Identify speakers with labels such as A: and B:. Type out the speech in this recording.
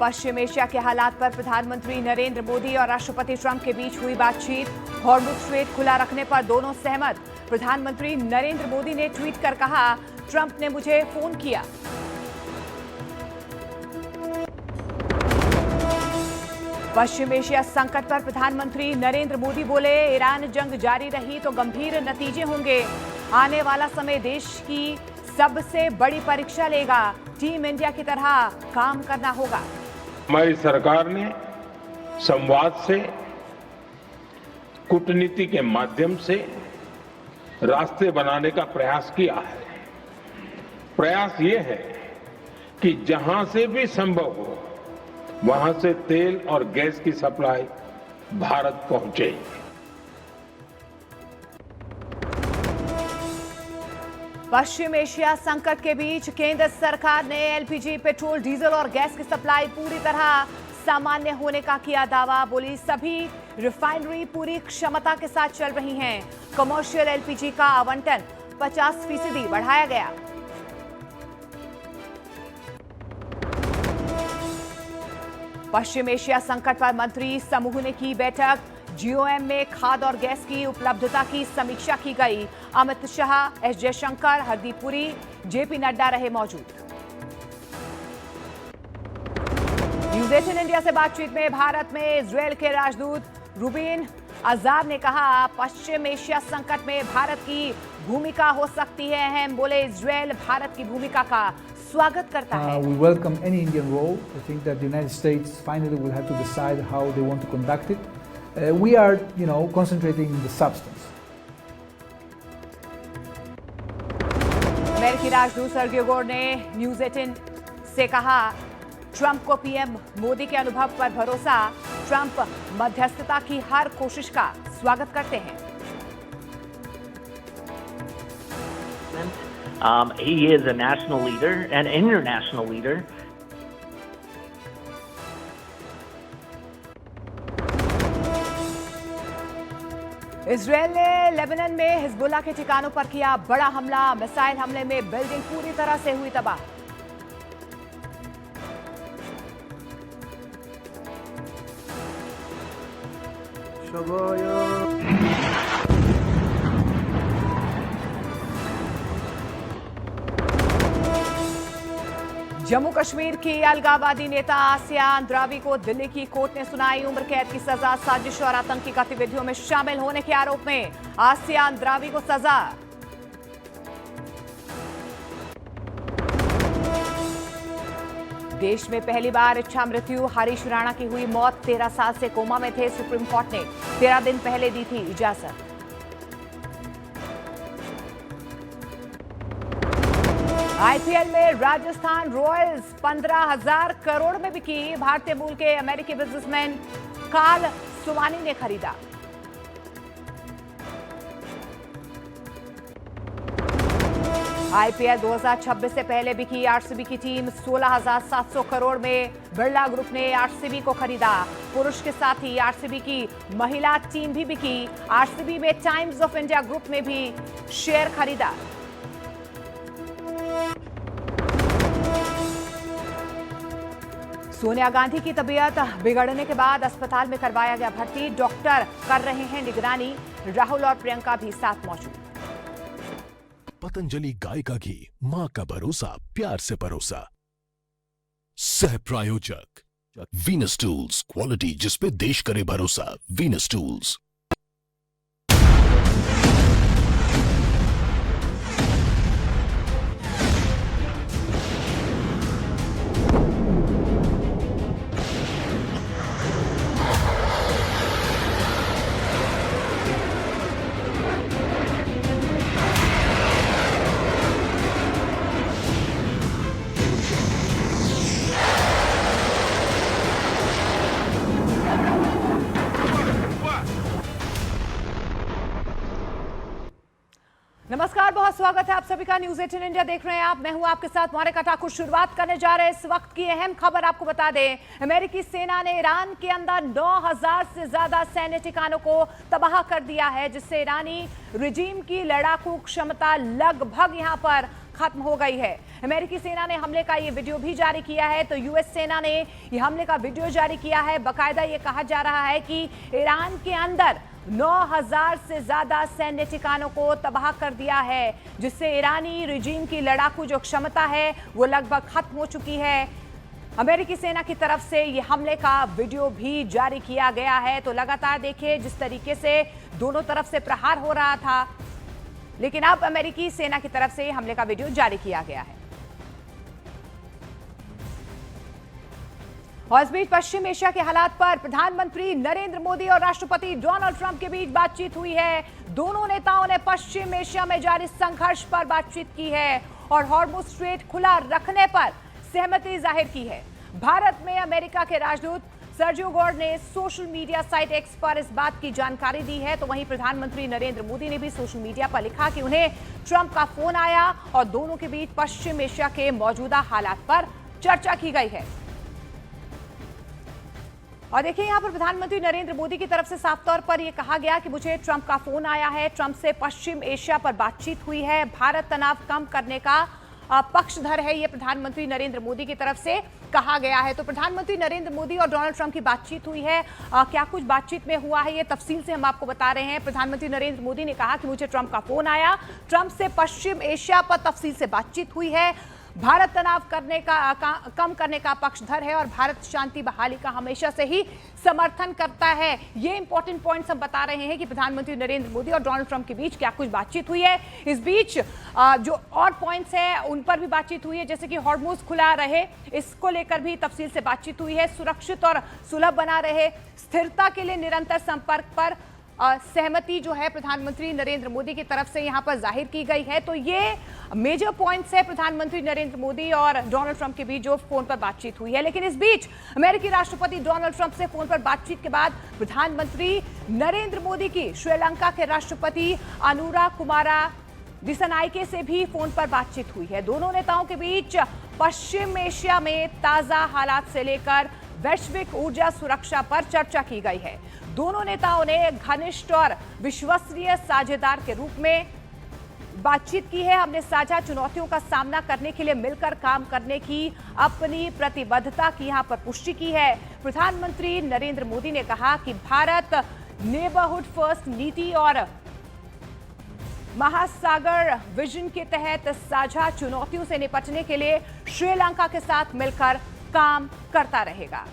A: पश्चिम Asia के हालात पर प्रधानमंत्री नरेंद्र मोदी और राष्ट्रपति ट्रंप के बीच हुई बातचीत। हॉर्मुज़ स्ट्रेट खुला रखने पर दोनों सहमत। प्रधानमंत्री नरेंद्र मोदी ने ट्वीट कर कहा, ट्रंप ने मुझे फोन किया। पश्चिम एशिया संकट पर प्रधानमंत्री नरेंद्र मोदी बोले, ईरान जंग जारी रही तो गंभीर नतीजे होंगे। आने वाला समय देश की सबसे बड़ी परीक्षा लेगा। टीम इंडिया की तरह काम करना होगा।
B: हमारी सरकार ने संवाद से, कूटनीति के माध्यम से रास्ते बनाने का प्रयास किया है। प्रयास ये है कि जहां से भी संभव हो वहां से तेल और गैस की सप्लाई भारत पहुंचे।
A: पश्चिम एशिया संकट के बीच केंद्र सरकार ने एलपीजी, पेट्रोल, डीजल और गैस की सप्लाई पूरी तरह सामान्य होने का किया दावा। बोली, सभी रिफाइनरी पूरी क्षमता के साथ चल रही हैं। कमर्शियल एलपीजी का आवंटन 50% बढ़ाया गया। पश्चिम एशिया संकट पर मंत्री समूह ने की बैठक। जीओएम में खाद और गैस की उपलब्धता की समीक्षा की गई। अमित शाह, एस जयशंकर, हरदीप पुरी, जेपी नड्डा रहे मौजूद। न्यूज 18 इंडिया से बातचीत में भारत में इजरायल के राजदूत रुबीन अजार ने कहा, पश्चिम एशिया संकट में भारत की भूमिका हो सकती है अहम। बोले, इजरायल भारत की भूमिका का स्वागत करता है।
C: We welcome any Indian role. I think that the United States finally will have to decide how they want to conduct it. We are, concentrating on the substance.
A: अमेरिकी राजदूत सर्गियो गोर ने न्यूज 18 से कहा, ट्रंप को PM Modi के अनुभव पर भरोसा। ट्रंप मध्यस्थता की हर कोशिश का स्वागत करते हैं।
D: He is a national leader and international leader.
A: Israel ने लेबनान में हिजबुल्ला के ठिकानों पर किया बड़ा हमला। मिसाइल हमले में बिल्डिंग पूरी तरह से हुई तबाह। जम्मू कश्मीर की अलगाववादी नेता आसिया अंद्रावी को दिल्ली की कोर्ट ने सुनाई उम्र कैद की सजा। साजिश और आतंकी गतिविधियों में शामिल होने के आरोप में आसिया अंद्रावी को सजा। देश में पहली बार इच्छा मृत्यु। हरीश राणा की हुई मौत। 13 साल से कोमा में थे। सुप्रीम कोर्ट ने 13 दिन पहले दी थी इजाजत। आईपीएल में राजस्थान रॉयल्स 15,000 करोड़ में बिकी। भारतीय मूल के अमेरिकी बिजनेसमैन कार्ल सुवानी ने खरीदा। आईपीएल 2026 से पहले बिकी आरसीबी की टीम 16,700 करोड़ में। बिरला ग्रुप ने आरसीबी को खरीदा। पुरुष के साथ ही आरसीबी की महिला टीम भी बिकी। आरसीबी में टाइम्स ऑफ इंडिया ग्रुप ने भी शेयर खरीदा। सोनिया गांधी की तबीयत बिगड़ने के बाद अस्पताल में करवाया गया भर्ती। डॉक्टर कर रहे हैं निगरानी। राहुल और प्रियंका भी साथ मौजूद।
E: पतंजलि गाय का घी, मां का भरोसा, प्यार से परोसा। सह प्रायोजक वीनस टूल्स, क्वालिटी जिसपे देश करे भरोसा। Venus tools.
A: नमस्कार, बहुत स्वागत है आप सभी का। न्यूज 18 इंडिया देख रहे हैं आप। मैं हूं आपके साथ मौरिका ठाकुर। शुरुआत करने जा रहे हैं इस वक्त की अहम खबर। आपको बता दें, अमेरिकी सेना ने ईरान के अंदर 9,000 से ज्यादा सैन्य ठिकानों को तबाह कर दिया है, जिससे ईरानी रिजीम की लड़ाकू क्षमता लगभग यहां पर खत्म हो गई है। अमेरिकी सेना ने हमले का ये वीडियो भी जारी किया है। तो यूएस सेना ने ये हमले का वीडियो जारी किया है। बाकायदा ये कहा जा रहा है कि ईरान के अंदर 9000 से ज्यादा सैन्य ठिकानों को तबाह कर दिया है, जिससे ईरानी रिजीम की लड़ाकू जो क्षमता है वो लगभग खत्म हो चुकी है। अमेरिकी सेना की तरफ से ये हमले का वीडियो भी जारी किया गया है। तो लगातार देखिए जिस तरीके से दोनों तरफ से प्रहार हो रहा था, लेकिन अब अमेरिकी सेना की तरफ से हमले का वीडियो जारी किया गया है। और इस बीच पश्चिम एशिया के हालात पर प्रधानमंत्री नरेंद्र मोदी और राष्ट्रपति डोनाल्ड ट्रंप के बीच बातचीत हुई है। दोनों नेताओं ने पश्चिम एशिया में जारी संघर्ष पर बातचीत की है और हॉर्मुज़ स्ट्रेट खुला रखने पर सहमति जाहिर की है। भारत में अमेरिका के राजदूत सर्जियो गॉर्ड ने सोशल मीडिया साइट एक्स पर इस बात की जानकारी दी है। तो वहीं प्रधानमंत्री नरेंद्र मोदी ने भी सोशल मीडिया पर लिखा कि उन्हें ट्रंप का फोन आया और दोनों के बीच पश्चिम एशिया के मौजूदा हालात पर चर्चा की गई है। और देखिए यहां पर प्रधानमंत्री नरेंद्र मोदी की तरफ से साफ तौर पर यह कहा गया कि मुझे ट्रंप का फोन आया है, ट्रंप से पश्चिम एशिया पर बातचीत हुई है, भारत तनाव कम करने का पक्षधर है, यह प्रधानमंत्री नरेंद्र मोदी की तरफ से कहा गया है। तो प्रधानमंत्री नरेंद्र मोदी और डोनाल्ड ट्रंप की बातचीत हुई है। क्या कुछ बातचीत में हुआ है ये तफसील से हम आपको बता रहे हैं। प्रधानमंत्री नरेंद्र मोदी ने कहा कि मुझे ट्रंप का फोन आया, ट्रंप से पश्चिम एशिया पर तफसील से बातचीत हुई है, भारत तनाव कम करने का पक्षधर है और भारत शांति बहाली का हमेशा से ही समर्थन करता है। ये इंपॉर्टेंट पॉइंट्स हम बता रहे हैं कि प्रधानमंत्री नरेंद्र मोदी और डोनाल्ड ट्रंप के बीच क्या कुछ बातचीत हुई है। इस बीच जो और पॉइंट्स हैं उन पर भी बातचीत हुई है, जैसे कि हॉर्मुज़ खुला रहे, इसको लेकर भी तफसील से बातचीत हुई है। सुरक्षित और सुलभ बना रहे, स्थिरता के लिए निरंतर संपर्क पर सहमति जो है प्रधानमंत्री नरेंद्र मोदी की तरफ से यहां पर जाहिर की गई है। तो ये मेजर पॉइंट्स है प्रधानमंत्री नरेंद्र मोदी और डोनाल्ड ट्रंप के बीच जो फोन पर बातचीत हुई है। लेकिन इस बीच अमेरिकी राष्ट्रपति डोनाल्ड ट्रंप से फोन पर बातचीत के बाद प्रधानमंत्री नरेंद्र मोदी की श्रीलंका के राष्ट्रपति अनुरा कुमारा दिसनायके से भी फोन पर बातचीत हुई है। दोनों नेताओं के बीच पश्चिम एशिया में ताजा हालात से लेकर वैश्विक ऊर्जा सुरक्षा पर चर्चा की गई है। दोनों नेताओं ने घनिष्ठ और विश्वसनीय साझेदार के रूप में बातचीत की है। हमने साझा चुनौतियों का सामना करने के लिए मिलकर काम करने की अपनी प्रतिबद्धता की यहां पर पुष्टि की है। प्रधानमंत्री नरेंद्र मोदी ने कहा कि भारत नेबरहुड फर्स्ट नीति और महासागर विजन के तहत साझा चुनौतियों से निपटने के लिए श्रीलंका के साथ मिलकर काम करता रहेगा।